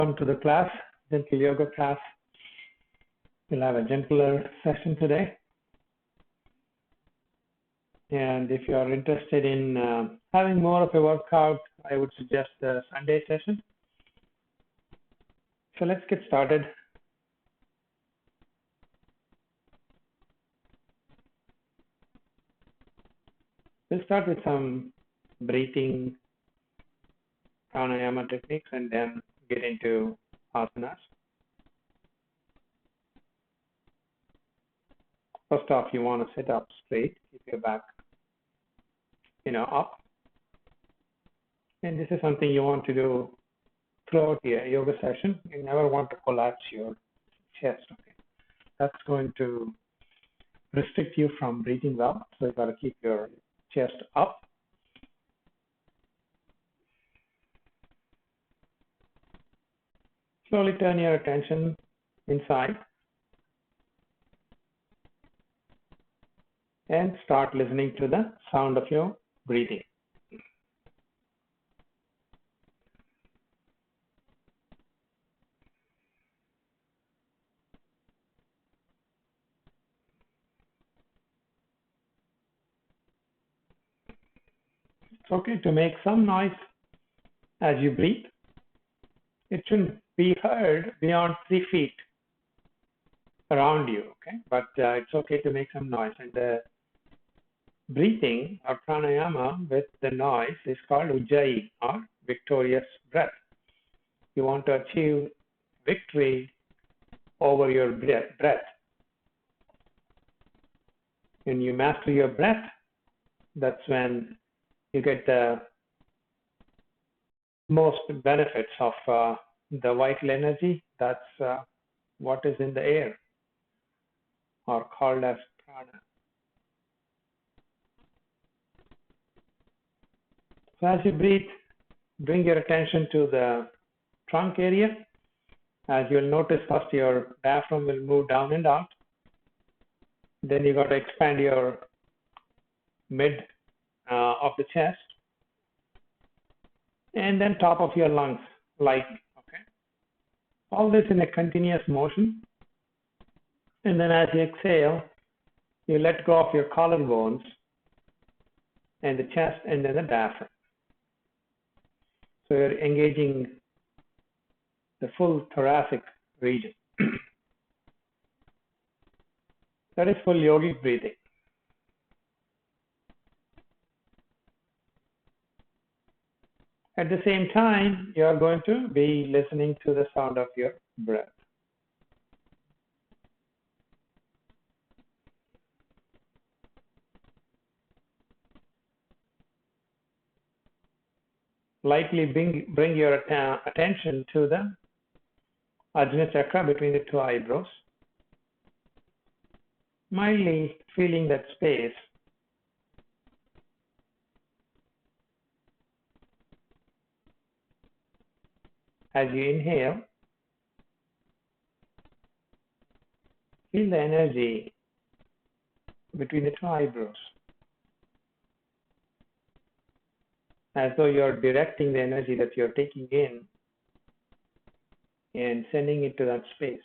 Welcome to the class, Gentle Yoga class. We'll have a gentler session today. And if you are interested in having more of a workout, I would suggest the Sunday session. So let's get started. We'll start with some breathing pranayama techniques and then get into asanas. First off, you want to sit up straight, keep your back, up. And this is something you want to do throughout your yoga session. You never want to collapse your chest. Okay, that's going to restrict you from breathing well. So you got to keep your chest up. Slowly turn your attention inside and start listening to the sound of your breathing. It's okay to make some noise as you breathe. It shouldn't be heard beyond 3 feet around you, okay? But it's okay to make some noise. And the breathing or pranayama with the noise is called ujjayi or victorious breath. You want to achieve victory over your breath. When you master your breath, that's when you get the most benefits of the vital energy. That's what is in the air or called as prana. So as you breathe, bring your attention to the trunk area. As you'll notice, first your diaphragm will move down and out. Then you got to expand your mid of the chest. And then top of your lungs, okay? All this in a continuous motion. And then as you exhale, you let go of your collarbones and the chest and then the diaphragm. So you're engaging the full thoracic region. That is full yogic breathing. At the same time, you are going to be listening to the sound of your breath. Lightly bring your attention to the Ajna chakra between the two eyebrows. Mildly feeling that space. As you inhale, feel the energy between the two eyebrows, as though you're directing the energy that you're taking in and sending it to that space.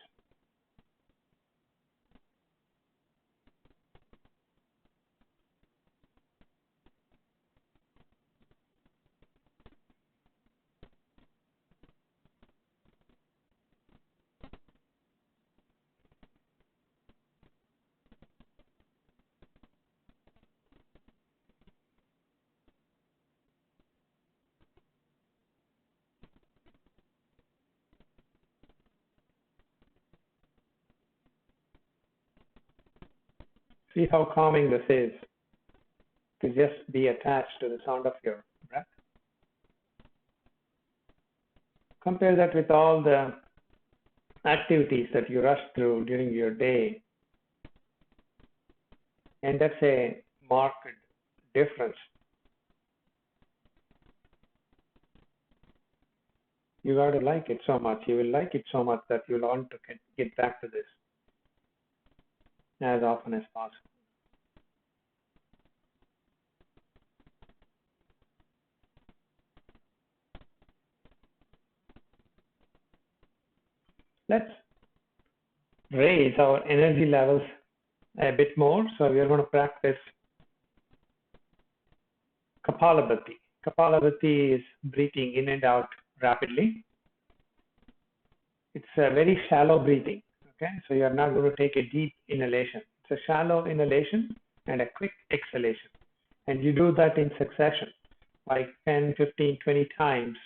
See how calming this is, to just be attached to the sound of your breath. Compare that with all the activities that you rush through during your day, and that's a marked difference. You got to like it so much. You will like it so much that you'll want to get back to this as often as possible. Let's raise our energy levels a bit more. So we are going to practice Kapalabhati. Kapalabhati is breathing in and out rapidly. It's a very shallow breathing. Okay, so you are not going to take a deep inhalation. It's a shallow inhalation and a quick exhalation. And you do that in succession, like 10, 15, 20 times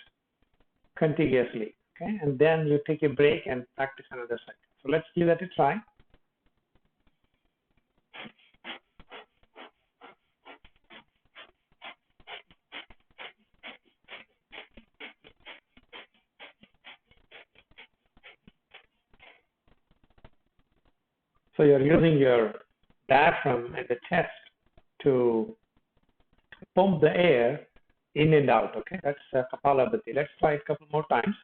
contiguously. Okay, and then you take a break and practice another cycle. So let's give that a try. So you're using your diaphragm and the chest to pump the air in and out. Okay, that's Kapalabhati. Let's try it a couple more times.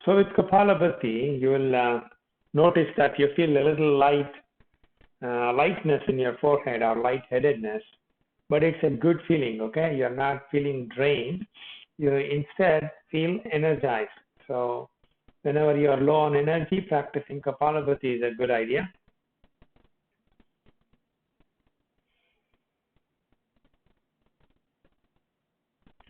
So with Kapalabhati, you will notice that you feel a little lightness in your forehead or lightheadedness, but it's a good feeling, okay? You're not feeling drained. You instead feel energized. So whenever you're low on energy, practicing Kapalabhati is a good idea.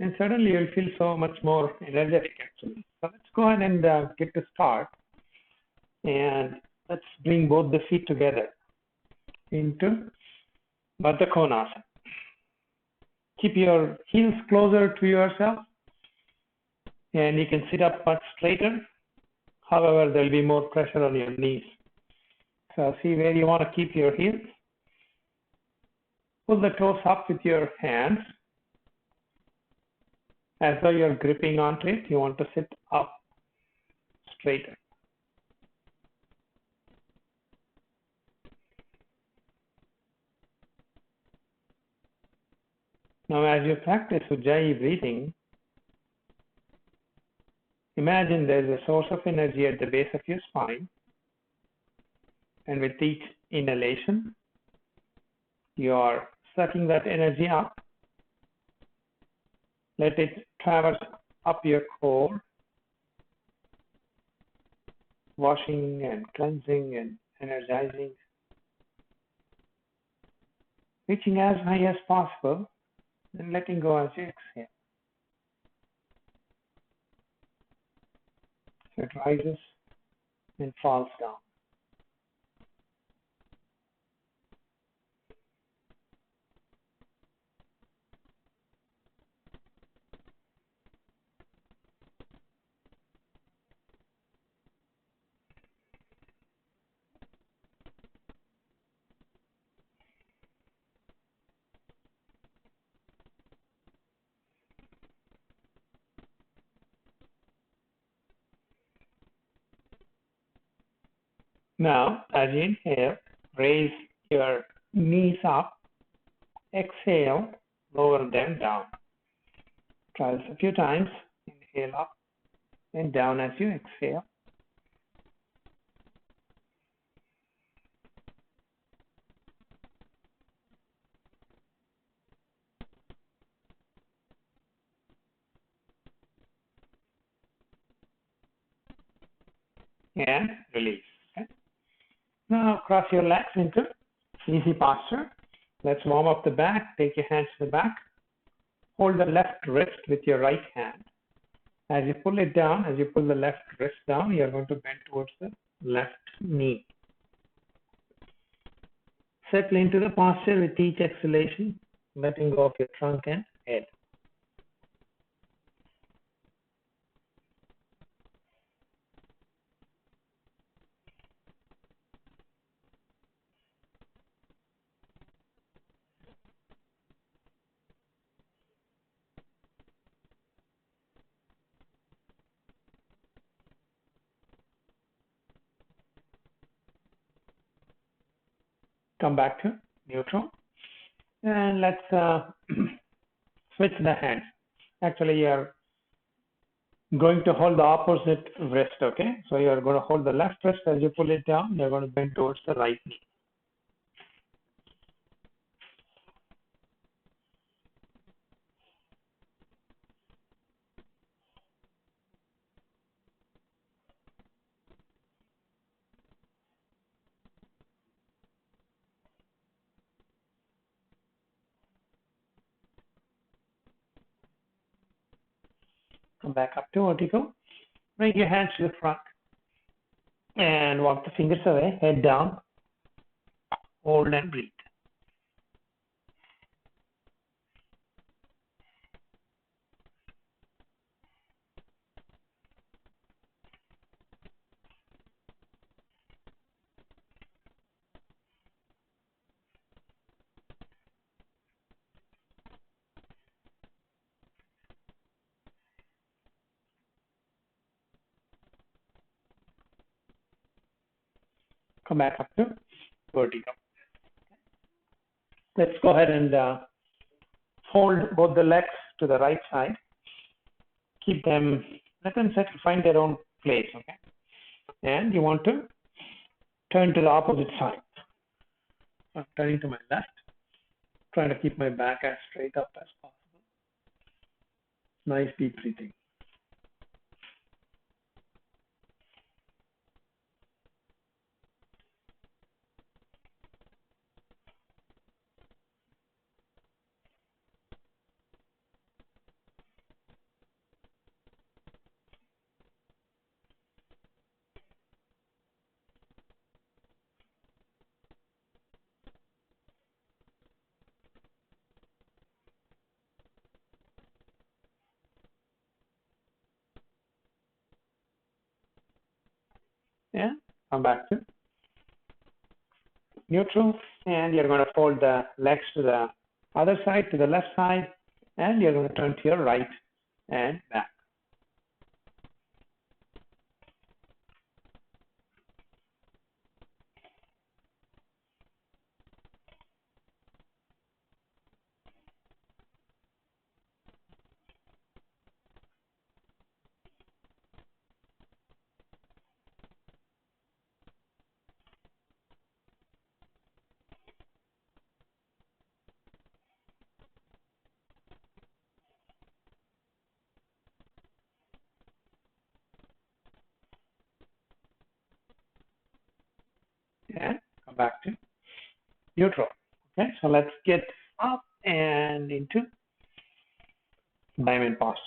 And suddenly you'll feel so much more energetic actually. So let's go ahead and get to start. And let's bring both the feet together into Baddha Konasana. Keep your heels closer to yourself and you can sit up much straighter. However, there'll be more pressure on your knees. So see where you want to keep your heels. Pull the toes up with your hands as though you're gripping onto it. You want to sit up straighter. Now, as you practice Ujjayi breathing, imagine there's a source of energy at the base of your spine. And with each inhalation, you are sucking that energy up. Let it traverse up your core, washing and cleansing and energizing, reaching as high as possible and letting go as you exhale. So it rises and falls down. Now, as you inhale, raise your knees up. Exhale, lower them down. Try this a few times. Inhale up and down as you exhale. And release. Okay? Now, cross your legs into easy posture. Let's warm up the back. Take your hands to the back. Hold the left wrist with your right hand. As you pull it down, as you pull the left wrist down, you're going to bend towards the left knee. Settle into the posture with each exhalation, letting go of your trunk and head. Come back to neutral. And let's switch the hands. Actually, you're going to hold the opposite wrist, okay? So you're going to hold the left wrist as you pull it down. You're going to bend towards the right knee. Come back up to vertical. Bring your hands to the front and walk the fingers away, head down, hold and breathe. Come back up to vertical. Let's go ahead and fold both the legs to the right side. Keep them, let them settle, find their own place, okay? And you want to turn to the opposite side. I'm turning to my left, trying to keep my back as straight up as possible. Nice deep breathing. Yeah, come back to neutral, and you're going to fold the legs to the other side, to the left side, and you're going to turn to your right and back. And come back to neutral. Okay, so let's get up and into diamond posture.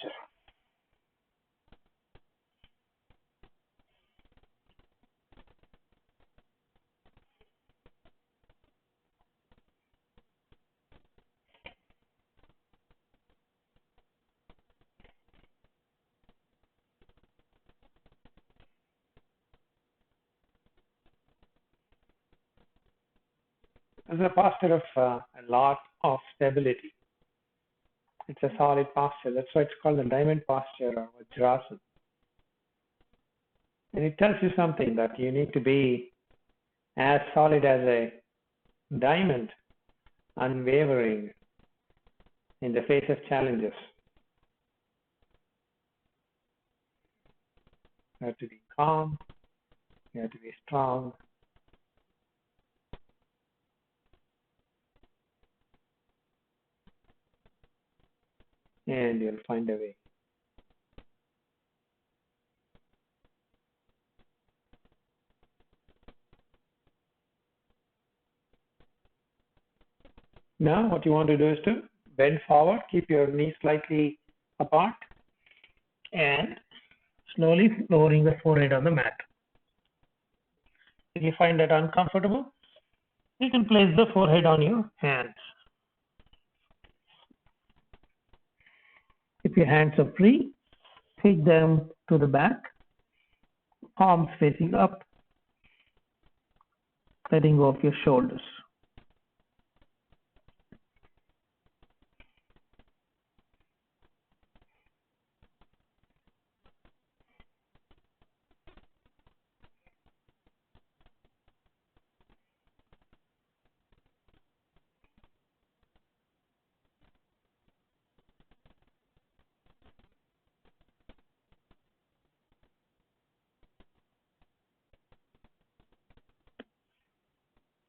This is a posture of a lot of stability. It's a solid posture. That's why it's called the diamond posture or Vajrasana. And it tells you something that you need to be as solid as a diamond, unwavering in the face of challenges. You have to be calm. You have to be strong. And you'll find a way. Now, what you want to do is to bend forward, keep your knees slightly apart, and slowly lowering the forehead on the mat. If you find that uncomfortable, you can place the forehead on your hands. If your hands are free, take them to the back, palms facing up, letting go of your shoulders.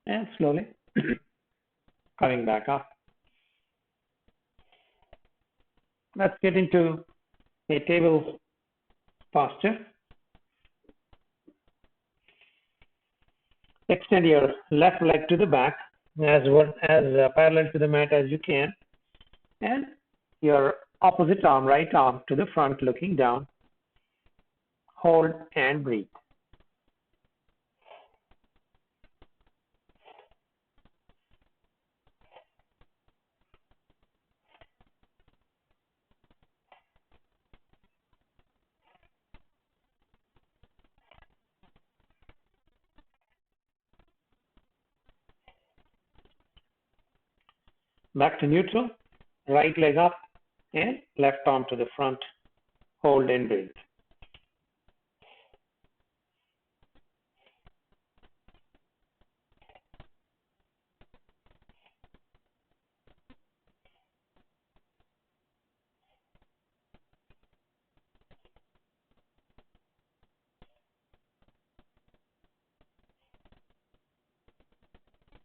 And slowly coming back up. Let's get into a table posture. Extend your left leg to the back as parallel to the mat as you can, and your opposite arm, right arm, to the front, looking down. Hold and breathe. Back to neutral. Right leg up and left arm to the front. Hold and breathe.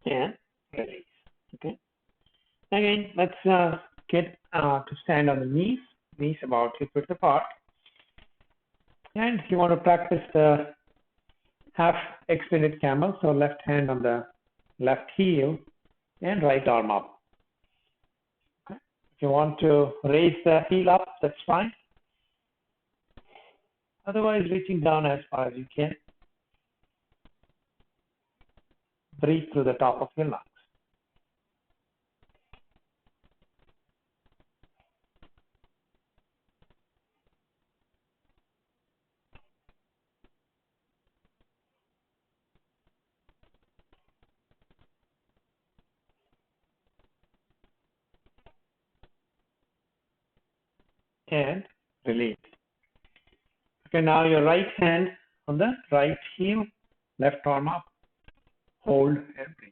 And release. Okay. Again, let's get to stand on the knees about hip width apart. And you want to practice the half extended camel. So left hand on the left heel and right arm up. Okay. If you want to raise the heel up, that's fine. Otherwise, reaching down as far as you can. Breathe through the top of your lungs. And release. Okay, now your right hand on the right heel, left arm up. Hold and breathe.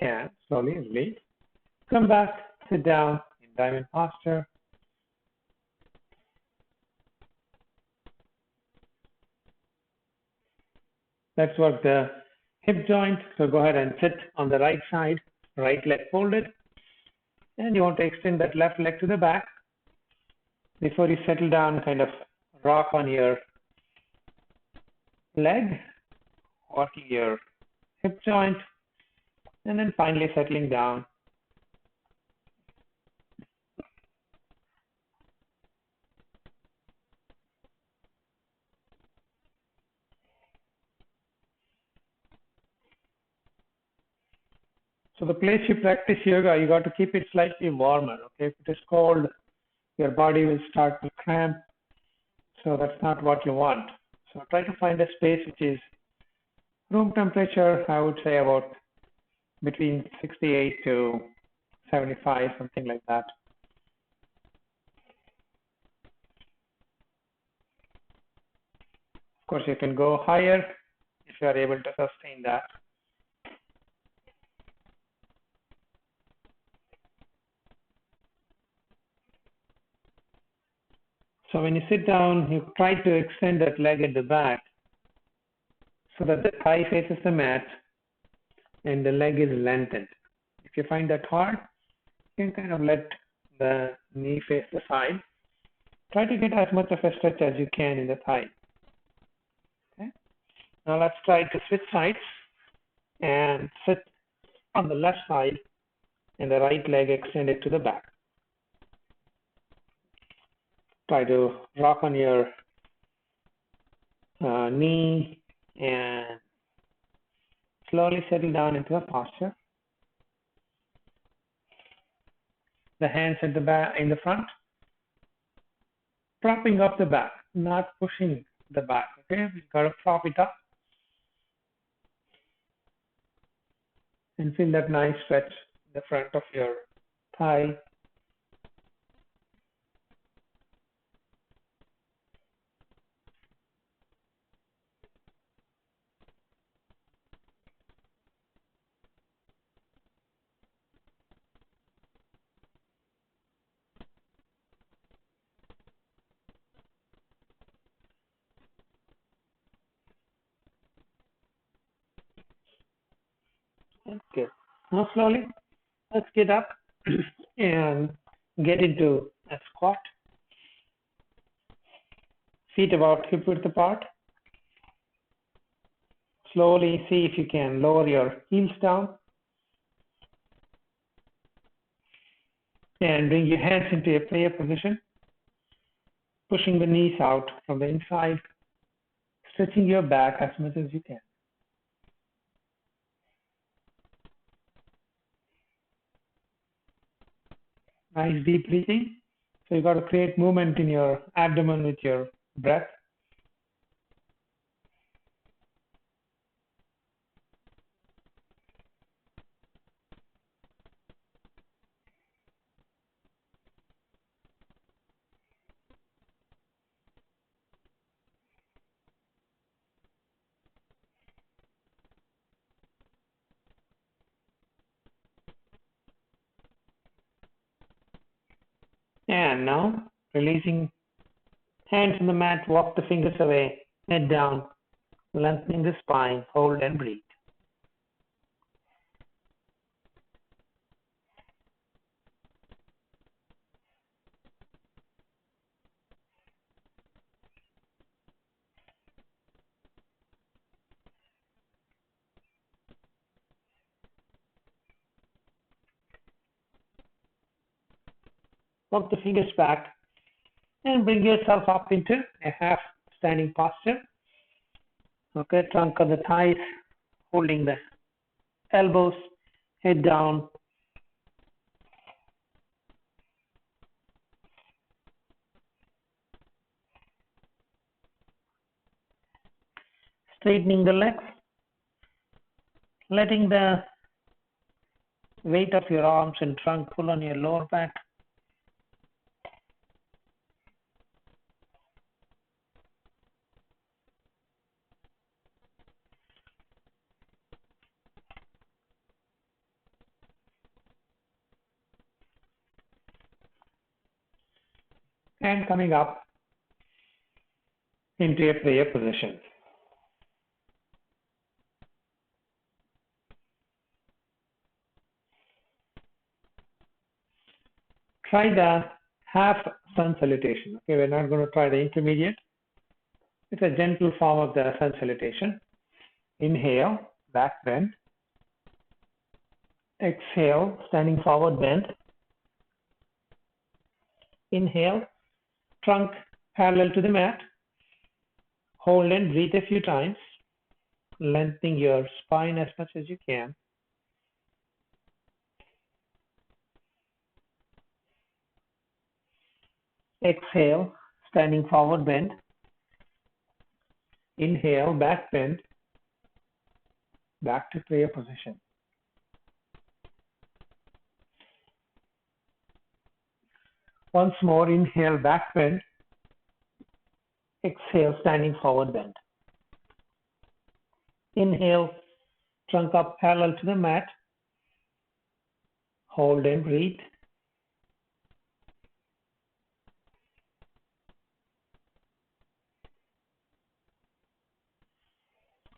And slowly release. Come back, sit down in diamond posture. Let's work the hip joint. So go ahead and sit on the right side, right leg folded. And you want to extend that left leg to the back. Before you settle down, kind of rock on your leg, working your hip joint, and then finally settling down. So the place you practice yoga, you got to keep it slightly warmer. Okay, if it is cold, your body will start to cramp. So that's not what you want. So try to find a space which is room temperature, I would say about between 68 to 75, something like that. Of course, you can go higher if you are able to sustain that. So when you sit down, you try to extend that leg at the back so that the thigh faces the mat and the leg is lengthened. If you find that hard, you can kind of let the knee face the side. Try to get as much of a stretch as you can in the thigh. Okay. Now let's try to switch sides and sit on the left side and the right leg extended to the back. Try to rock on your knee and slowly settle down into a posture. The hands at the back, in the front, propping up the back, not pushing the back. Okay, we've got to prop it up. And feel that nice stretch in the front of your thigh. Okay. Now slowly, let's get up and get into a squat. Feet about hip width apart. Slowly see if you can lower your heels down and bring your hands into a prayer position, pushing the knees out from the inside, stretching your back as much as you can. Nice deep breathing. So you got to create movement in your abdomen with your breath. And now, releasing hands on the mat, walk the fingers away, head down, lengthening the spine, hold and breathe. Walk the fingers back and bring yourself up into a half standing posture. Okay, trunk of the thighs, holding the elbows, head down. Straightening the legs, letting the weight of your arms and trunk pull on your lower back. And coming up into a prayer position. Try the half sun salutation. Okay, we're not going to try the intermediate. It's a gentle form of the sun salutation. Inhale, back bend. Exhale, standing forward bend. Inhale, trunk parallel to the mat. Hold and breathe a few times, lengthening your spine as much as you can. Exhale, standing forward bend. Inhale, back bend. Back to prayer position. Once more, inhale, back bend. Exhale, standing forward bend. Inhale, trunk up parallel to the mat. Hold and breathe.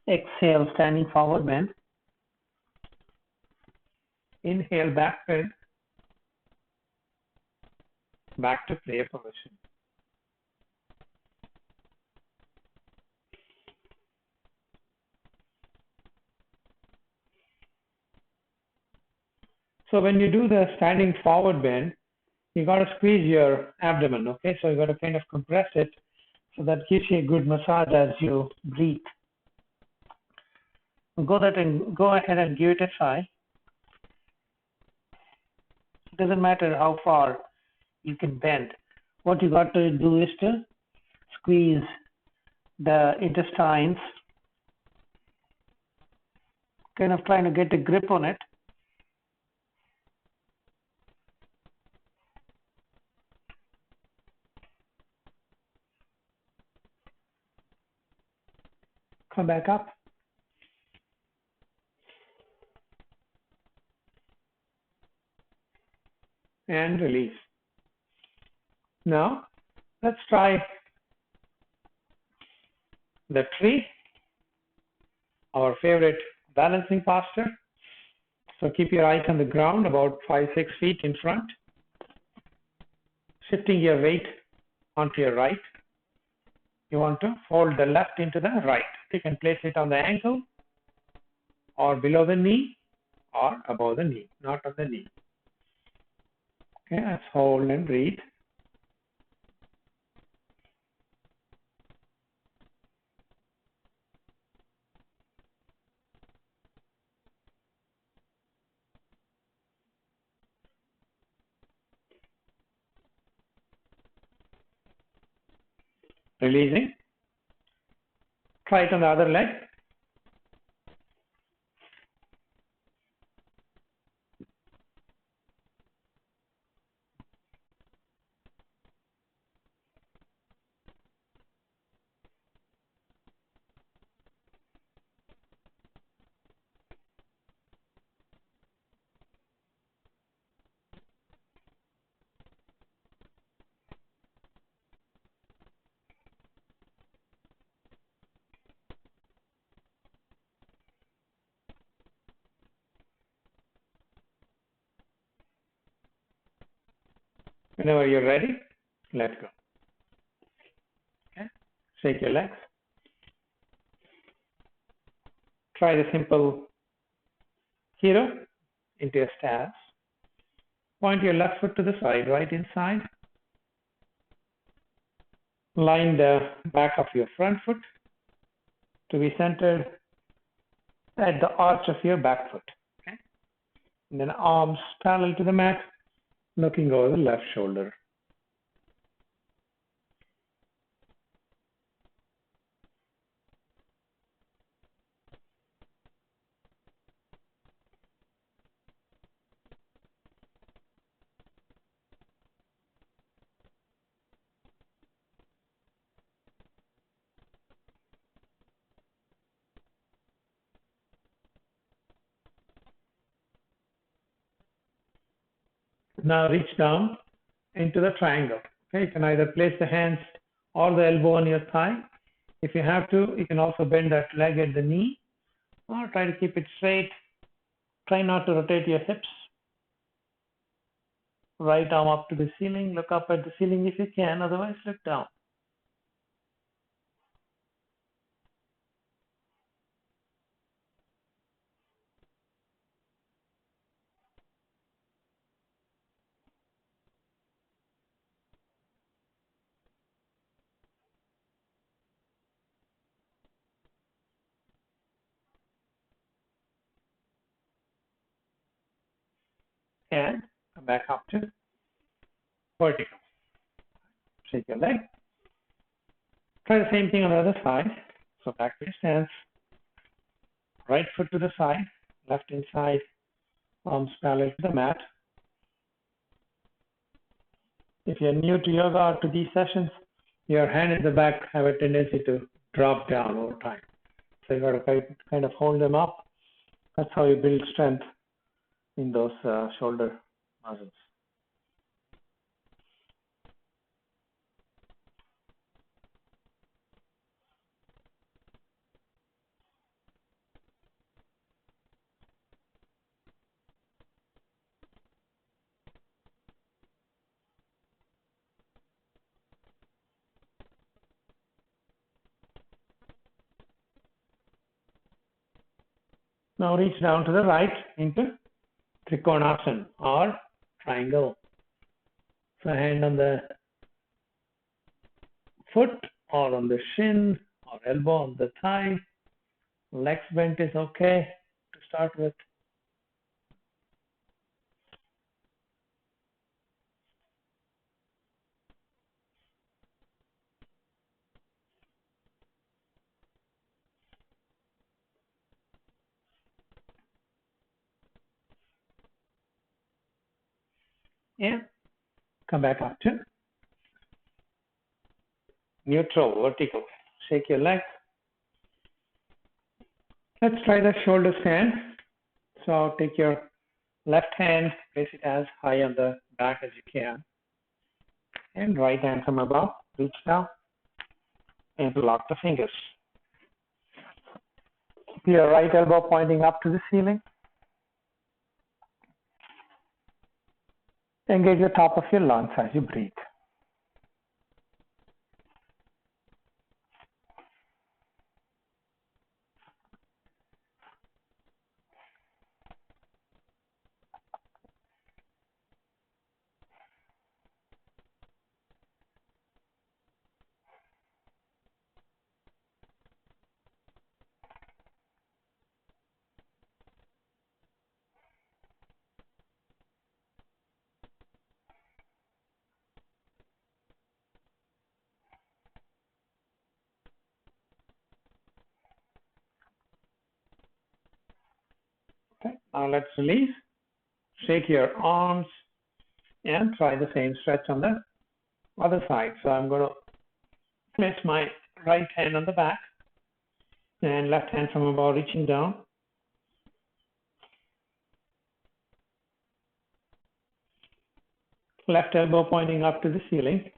Exhale, standing forward bend. Inhale, back bend. Back to prayer position. So when you do the standing forward bend, you got to squeeze your abdomen, okay? So you got to kind of compress it, so that gives you a good massage as you breathe. Go ahead and give it a try. It doesn't matter how far you can bend. What you got to do is to squeeze the intestines kind of trying to get a grip on it. Come back up. And release. Now, let's try the tree, our favorite balancing posture. So keep your eyes on the ground about 5-6 feet in front, shifting your weight onto your right. You want to fold the left into the right. You can place it on the ankle or below the knee or above the knee, not on the knee. Okay, let's hold and breathe. Releasing. Try it on the other leg. Whenever you're ready, let go. Okay. Shake your legs. Try the simple hero into a stance. Point your left foot to the side, right inside. Line the back of your front foot to be centered at the arch of your back foot. Okay. And then arms parallel to the mat, looking over the left shoulder. Now reach down into the triangle. Okay, you can either place the hands or the elbow on your thigh. If you have to, you can also bend that leg at the knee or try to keep it straight. Try not to rotate your hips. Right arm up to the ceiling. Look up at the ceiling if you can, otherwise look down. And come back up to vertical. Shake your leg. Try the same thing on the other side. So back to your stance. Right foot to the side, left inside, arms parallel to the mat. If you're new to yoga or to these sessions, your hand at the back have a tendency to drop down over time. So you got to kind of hold them up. That's how you build strength in those shoulder muscles. Now reach down to the right into Trikonasana or triangle. So hand on the foot or on the shin or elbow on the thigh. Legs bent is okay to start with. and come back up to neutral, vertical. Shake your legs. Let's try the shoulder stand. So take your left hand, place it as high on the back as you can, and right hand from above, reach down, interlock the fingers. Keep your right elbow pointing up to the ceiling. Engage the top of your lungs as you breathe. Okay, now let's release. Shake your arms and try the same stretch on the other side. So I'm going to place my right hand on the back and left hand from above reaching down. Left elbow pointing up to the ceiling.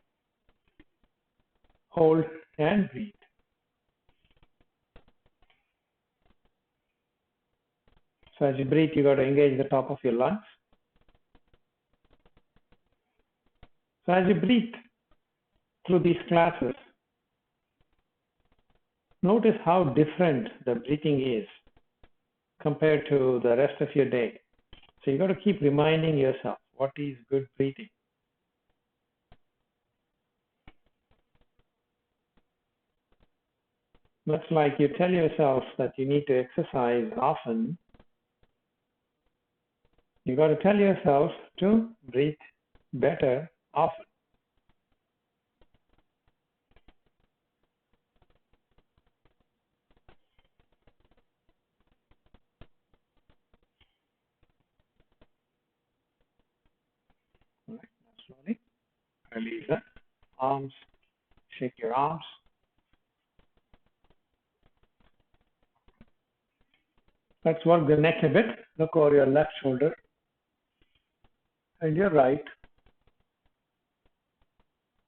Hold and breathe. So as you breathe, you got to engage the top of your lungs. So as you breathe through these classes, notice how different the breathing is compared to the rest of your day. So you got to keep reminding yourself what is good breathing. Much like you tell yourself that you need to exercise often, you got to tell yourself to breathe better often. All right, slowly release the arms, shake your arms. Let's work the neck a bit. Look over your left shoulder and your right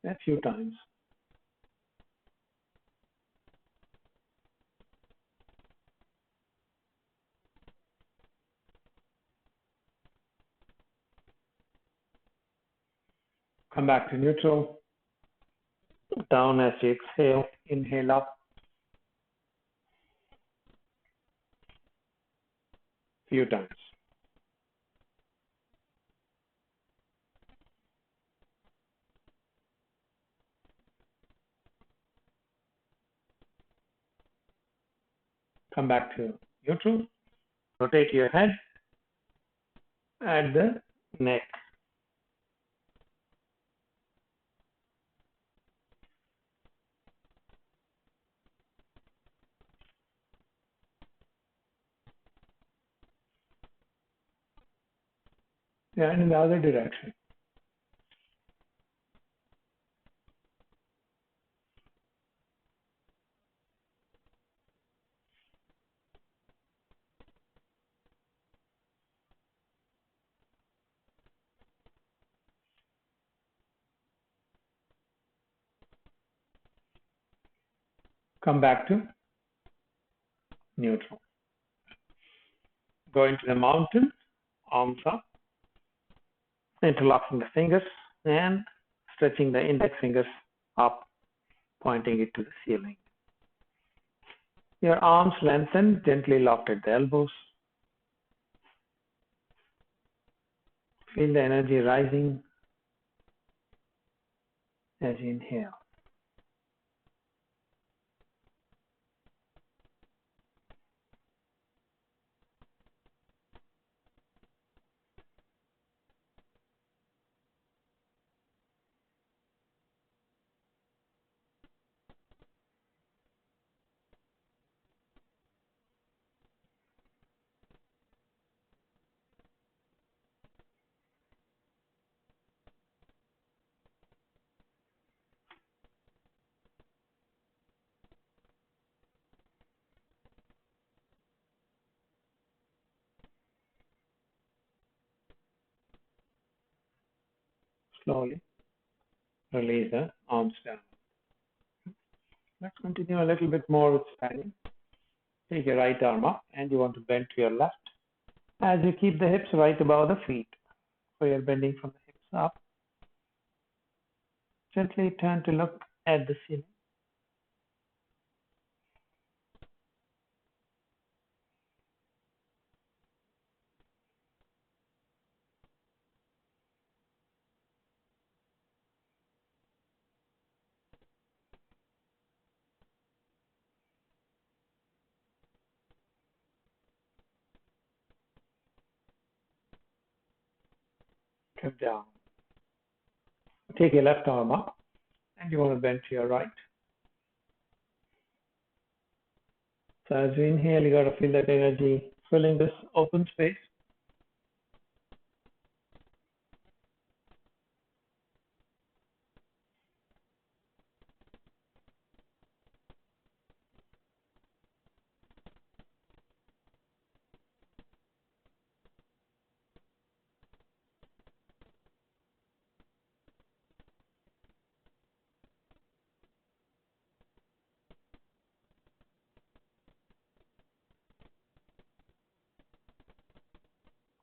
a few times. Come back to neutral. Down as you exhale. Inhale up. Few times. Come back to neutral. Rotate your head at the neck. And in the other direction. Come back to neutral. Go into the mountain, arms up, interlocking the fingers and stretching the index fingers up, pointing it to the ceiling. Your arms lengthen, gently locked at the elbows. Feel the energy rising as you inhale. slowly release the arms down. Let's continue a little bit more with standing. Take your right arm up and you want to bend to your left. As you keep the hips right above the feet, so you're bending from the hips up. Gently turn to look at the ceiling. Come down. Take your left arm up and you want to bend to your right. So as you inhale, you got to feel that energy filling this open space.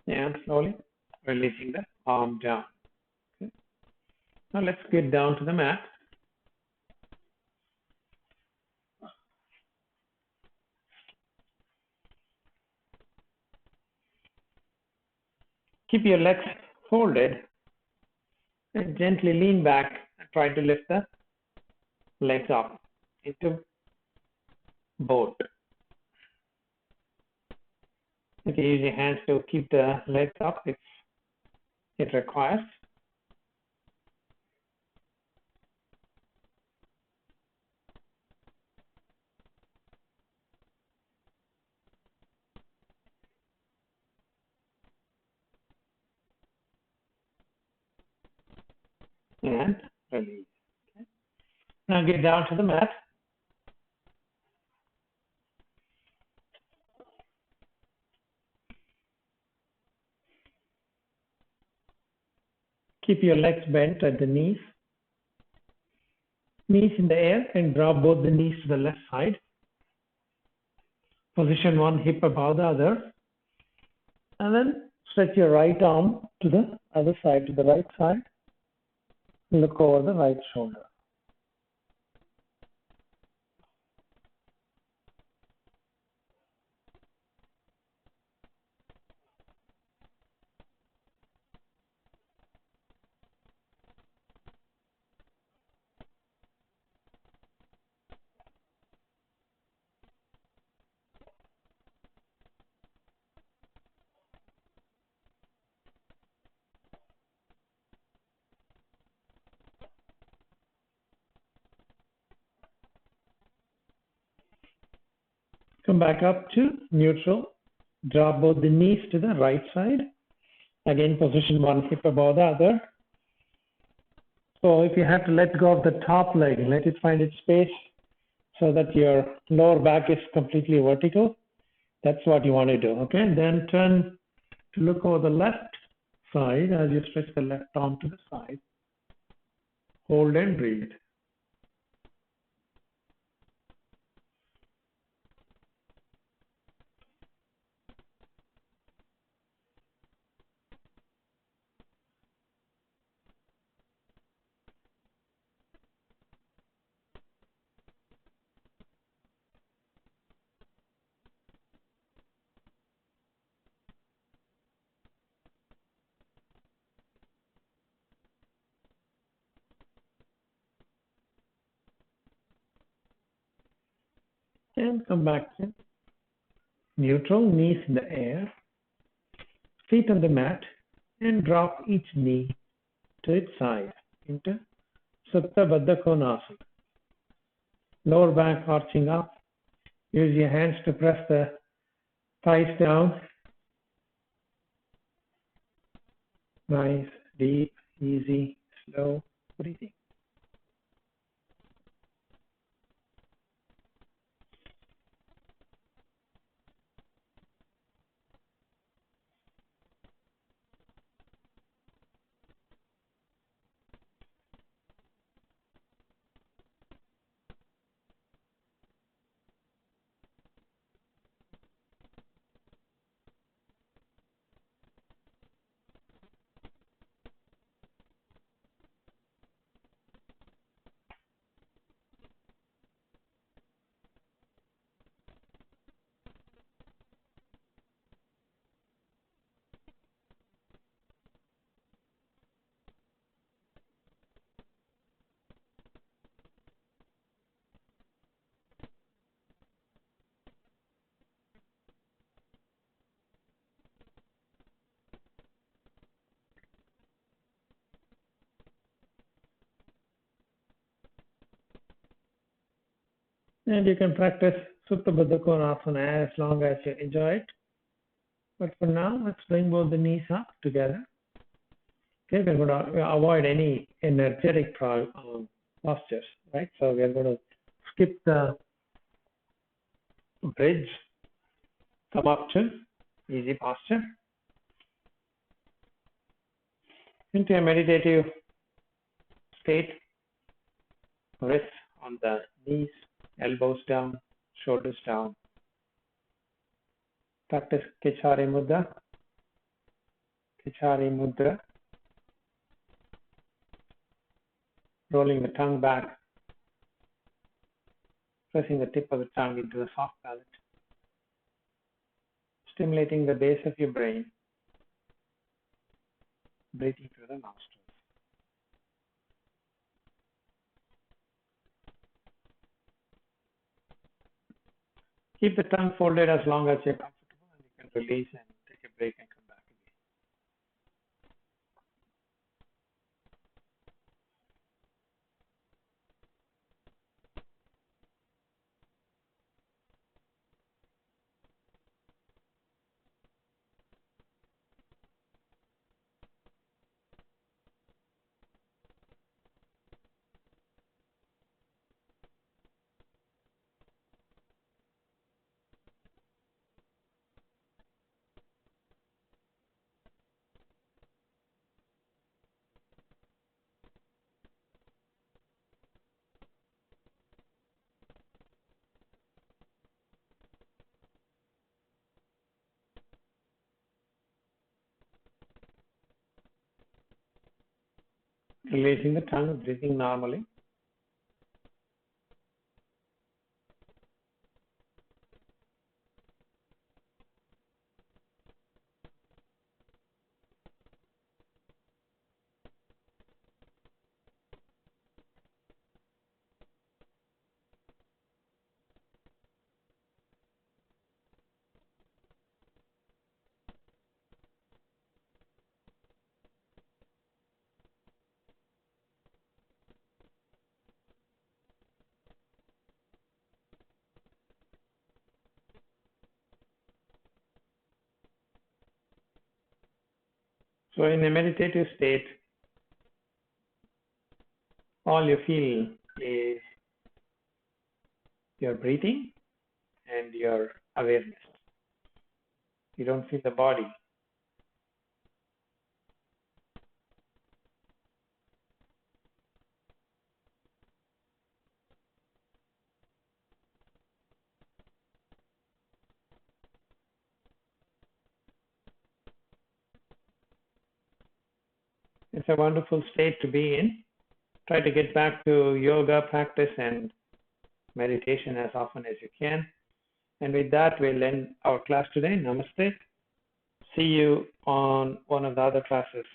And slowly releasing the arm down. Okay. Now let's get down to the mat. Keep your legs folded and gently lean back and try to lift the legs up into boat. You can use your hands to keep the legs up if it requires. And release. Okay. Now get down to the mat. Keep your legs bent at the knees. Knees in the air and drop both the knees to the left side. Position one hip above the other. And then stretch your right arm to the other side, to the right side. Look over the right shoulder. Come back up to neutral. Drop both the knees to the right side. Again, position one hip above the other. So if you have to let go of the top leg, let it find its space so that your lower back is completely vertical. That's what you want to do. Okay, then turn to look over the left side as you stretch the left arm to the side. Hold and breathe. And come back to neutral, knees in the air, feet on the mat, and drop each knee to its side into Supta Baddha Konasana. Lower back arching up. Use your hands to press the thighs down. Nice, deep, easy, slow breathing. And you can practice Supta Baddha Konasana as long as you enjoy it. But for now, let's bring both the knees up together. Okay, we're going to avoid any energetic postures, right? So we're going to skip the bridge, Samakchan, easy posture, into a meditative state. Wrists on the knees, elbows down, shoulders down. Practice Kichari Mudra. Kichari Mudra. Rolling the tongue back, pressing the tip of the tongue into the soft palate, stimulating the base of your brain, breathing through the nostrils. Keep the tongue folded as long as you're comfortable, and you can release and take a break and come back again. Releasing the tongue, breathing normally. So in a meditative state, all you feel is your breathing and your awareness. You don't feel the body. It's a wonderful state to be in. Try to get back to yoga practice and meditation as often as you can. And with that, we'll end our class today. Namaste. See you on one of the other classes.